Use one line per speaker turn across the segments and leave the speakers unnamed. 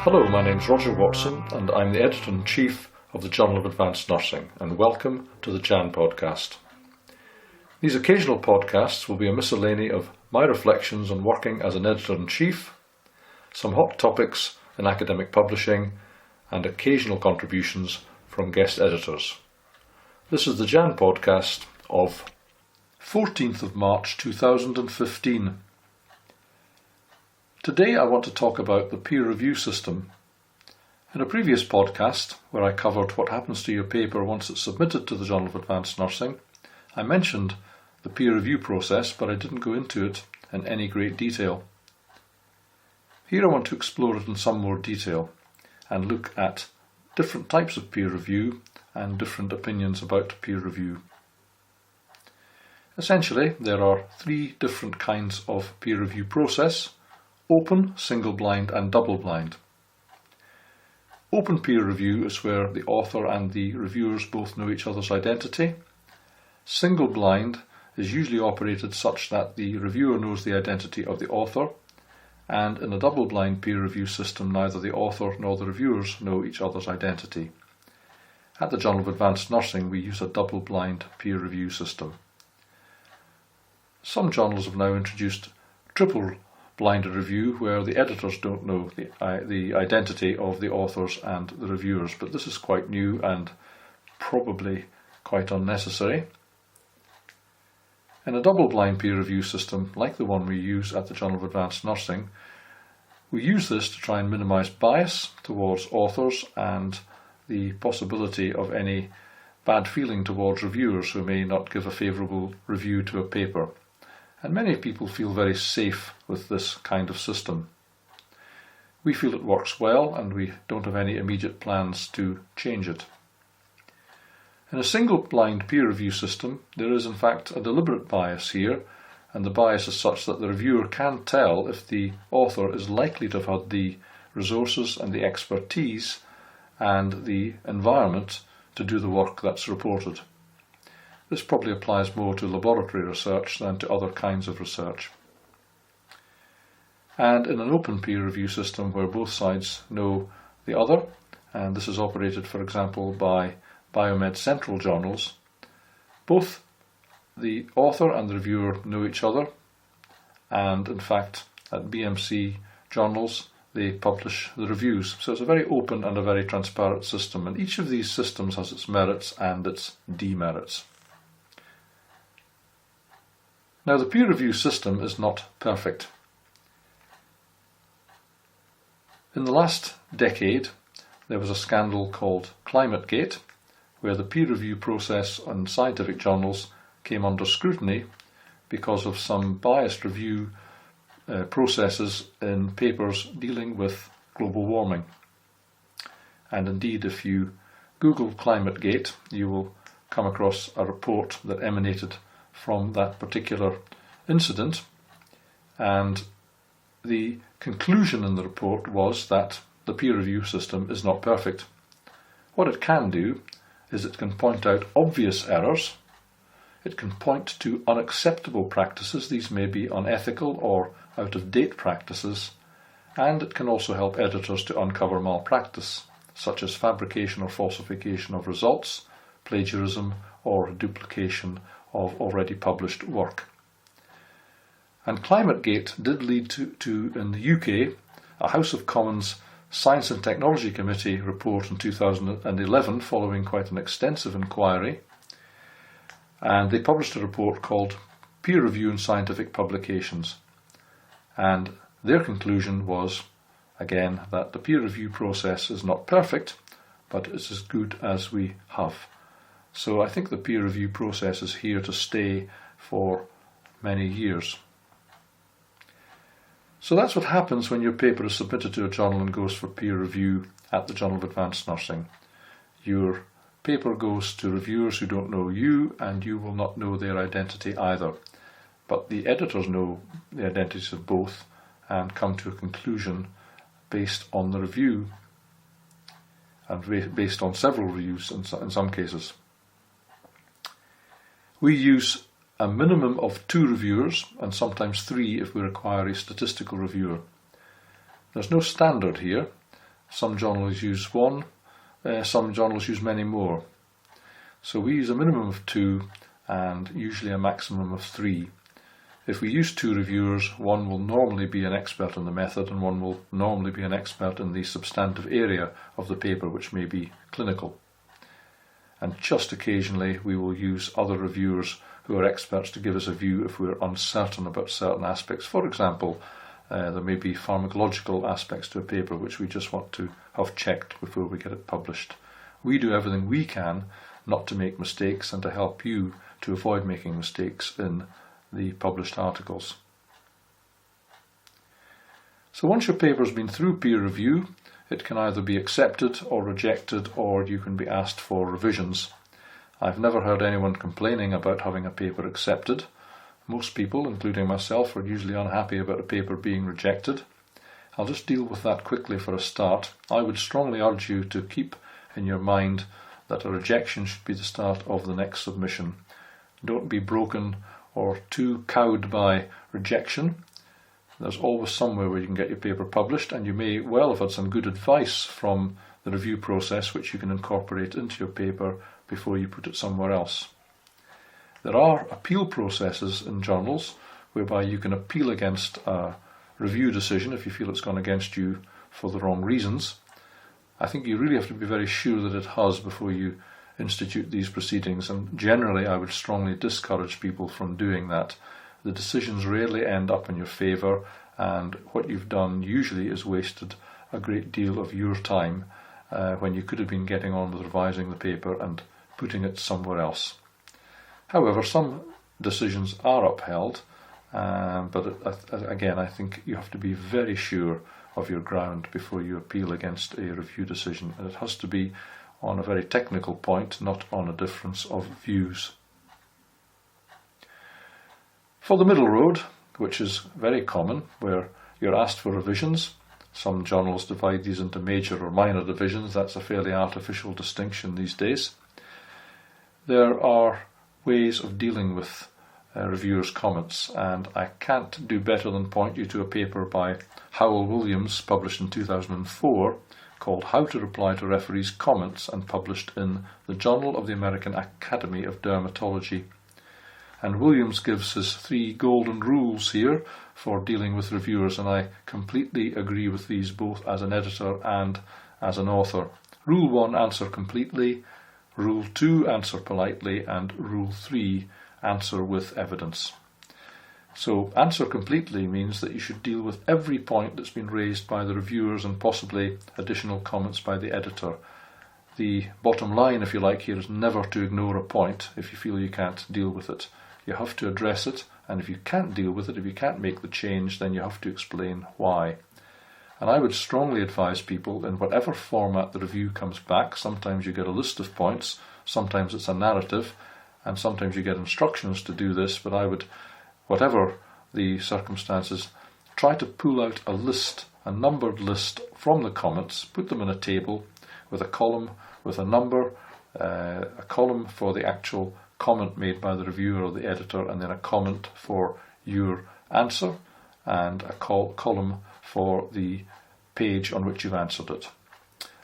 Hello, my name's Roger Watson and I'm the Editor-in-Chief of the Journal of Advanced Nursing, and welcome to the JAN podcast. These occasional podcasts will be a miscellany of my reflections on working as an Editor-in-Chief, some hot topics in academic publishing, and occasional contributions from guest editors. This is the JAN podcast of 14th of March 2015. Today I want to talk about the peer review system. In a previous podcast, where I covered what happens to your paper once it's submitted to the Journal of Advanced Nursing, I mentioned the peer review process, but I didn't go into it in any great detail. Here I want to explore it in some more detail and look at different types of peer review and different opinions about peer review. Essentially, there are three different kinds of peer review process: open, single-blind and double-blind. Open peer review is where the author and the reviewers both know each other's identity. Single-blind is usually operated such that the reviewer knows the identity of the author, and in a double-blind peer review system neither the author nor the reviewers know each other's identity. At the Journal of Advanced Nursing we use a double-blind peer review system. Some journals have now introduced triple-blinded review where the editors don't know the identity of the authors and the reviewers, but this is quite new and probably quite unnecessary. In a double-blind peer review system, like the one we use at the Journal of Advanced Nursing, we use this to try and minimise bias towards authors and the possibility of any bad feeling towards reviewers who may not give a favourable review to a paper. And many people feel very safe with this kind of system. We feel it works well and we don't have any immediate plans to change it. In a single-blind peer review system, there is in fact a deliberate bias here, and the bias is such that the reviewer can tell if the author is likely to have had the resources and the expertise and the environment to do the work that's reported. This probably applies more to laboratory research than to other kinds of research. And in an open peer review system where both sides know the other, and this is operated, for example, by Biomed Central journals, both the author and the reviewer know each other, and in fact at BMC journals they publish the reviews. So it's a very open and a very transparent system, and each of these systems has its merits and its demerits. Now, the peer review system is not perfect. In the last decade, there was a scandal called ClimateGate, where the peer review process on scientific journals came under scrutiny because of some biased review processes in papers dealing with global warming. And indeed, if you Google ClimateGate, you will come across a report that emanated from that particular incident, and the conclusion in the report was that the peer review system is not perfect. What it can do is it can point out obvious errors, it can point to unacceptable practices, these may be unethical or out-of-date practices, and it can also help editors to uncover malpractice, such as fabrication or falsification of results, plagiarism, or duplication of already published work. And ClimateGate did lead to in the UK, a House of Commons Science and Technology Committee report in 2011 following quite an extensive inquiry, and they published a report called Peer Review in Scientific Publications, and their conclusion was, again, that the peer review process is not perfect, but it's as good as we have. So I think the peer review process is here to stay for many years. So that's what happens when your paper is submitted to a journal and goes for peer review at the Journal of Advanced Nursing. Your paper goes to reviewers who don't know you, and you will not know their identity either. But the editors know the identities of both and come to a conclusion based on the review, and based on several reviews in some cases. We use a minimum of 2 reviewers, and sometimes 3 if we require a statistical reviewer. There's no standard here, Some journals use one, some journals use many more. So we use a minimum of 2 and usually a maximum of 3. If we use 2 reviewers, one will normally be an expert in the method and one will normally be an expert in the substantive area of the paper, which may be clinical. And just occasionally we will use other reviewers who are experts to give us a view if we're uncertain about certain aspects. For example, there may be pharmacological aspects to a paper which we just want to have checked before we get it published. We do everything we can not to make mistakes and to help you to avoid making mistakes in the published articles. So once your paper has been through peer review, it can either be accepted or rejected, or you can be asked for revisions. I've never heard anyone complaining about having a paper accepted. Most people, including myself, are usually unhappy about a paper being rejected. I'll just deal with that quickly for a start. I would strongly urge you to keep in your mind that a rejection should be the start of the next submission. Don't be broken or too cowed by rejection. There's always somewhere where you can get your paper published, and you may well have had some good advice from the review process which you can incorporate into your paper before you put it somewhere else. There are appeal processes in journals whereby you can appeal against a review decision if you feel it's gone against you for the wrong reasons. I think you really have to be very sure that it has before you institute these proceedings, and generally I would strongly discourage people from doing that. The decisions rarely end up in your favour, and what you've done usually is wasted a great deal of your time when you could have been getting on with revising the paper and putting it somewhere else. However, some decisions are upheld, but again I think you have to be very sure of your ground before you appeal against a review decision, and it has to be on a very technical point, not on a difference of views. For the middle road, which is very common, where you're asked for revisions, some journals divide these into major or minor divisions. That's a fairly artificial distinction these days. There are ways of dealing with reviewers' comments, and I can't do better than point you to a paper by Howell Williams published in 2004 called How to Reply to Referees' Comments, and published in the Journal of the American Academy of Dermatology. And Williams gives his 3 golden rules here for dealing with reviewers, and I completely agree with these both as an editor and as an author. Rule 1, answer completely. Rule 2, answer politely. And Rule 3, answer with evidence. So answer completely means that you should deal with every point that's been raised by the reviewers and possibly additional comments by the editor. The bottom line, if you like, here is never to ignore a point if you feel you can't deal with it. You have to address it, and if you can't deal with it, if you can't make the change, then you have to explain why. And I would strongly advise people, in whatever format the review comes back, sometimes you get a list of points, sometimes it's a narrative, and sometimes you get instructions to do this, but I would, whatever the circumstances, try to pull out a list, a numbered list from the comments, put them in a table with a column with a number, a column for the actual comment made by the reviewer or the editor, and then a comment for your answer, and a column for the page on which you've answered it,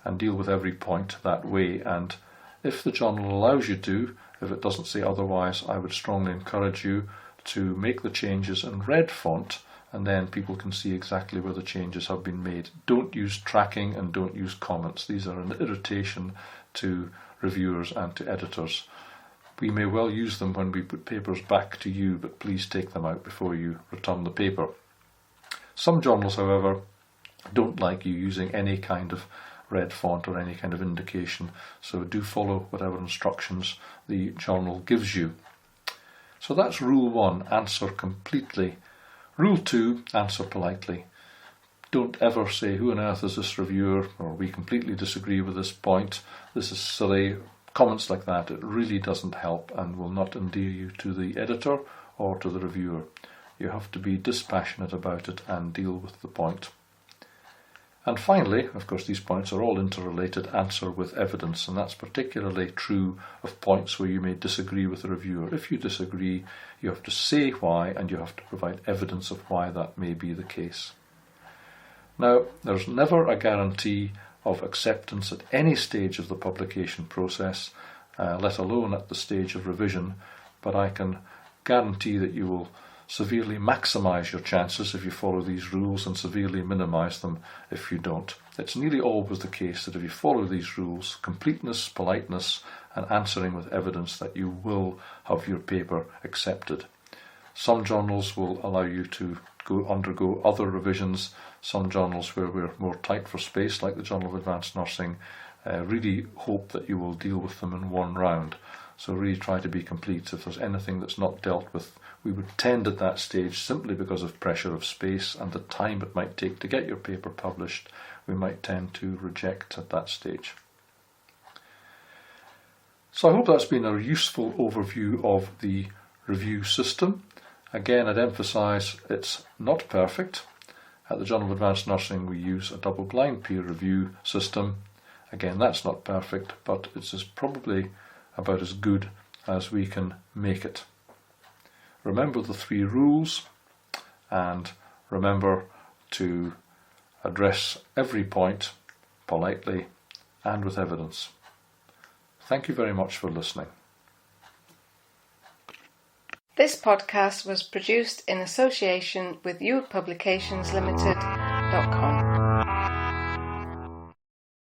and deal with every point that way. And if the journal allows you to, if it doesn't say otherwise, I would strongly encourage you to make the changes in red font, and then people can see exactly where the changes have been made. Don't use tracking and don't use comments. These are an irritation to reviewers and to editors. We may well use them when we put papers back to you, but please take them out before you return the paper. Some journals, however, don't like you using any kind of red font or any kind of indication, so do follow whatever instructions the journal gives you. So that's Rule 1, answer completely. Rule 2, answer politely. Don't ever say, who on earth is this reviewer, or we completely disagree with this point, this is silly. Comments like that, it really doesn't help and will not endear you to the editor or to the reviewer. You have to be dispassionate about it and deal with the point. And finally, of course these points are all interrelated, answer with evidence, and that's particularly true of points where you may disagree with the reviewer. If you disagree, you have to say why, and you have to provide evidence of why that may be the case. Now, there's never a guarantee of acceptance at any stage of the publication process, let alone at the stage of revision, but I can guarantee that you will severely maximise your chances if you follow these rules and severely minimise them if you don't. It's nearly always the case that if you follow these rules, completeness, politeness, and answering with evidence, that you will have your paper accepted. Some journals will allow you to undergo other revisions. Some journals where we're more tight for space, like the Journal of Advanced Nursing, really hope that you will deal with them in one round. So really try to be complete. If there's anything that's not dealt with, we would tend at that stage, simply because of pressure of space and the time it might take to get your paper published, we might tend to reject at that stage. So I hope that's been a useful overview of the review system. Again, I'd emphasise it's not perfect. At the Journal of Advanced Nursing we use a double-blind peer review system. Again, that's not perfect, but it's probably about as good as we can make it. Remember the 3 rules, and remember to address every point politely and with evidence. Thank you very much for listening.
This podcast was produced in association with Youth Publications Limited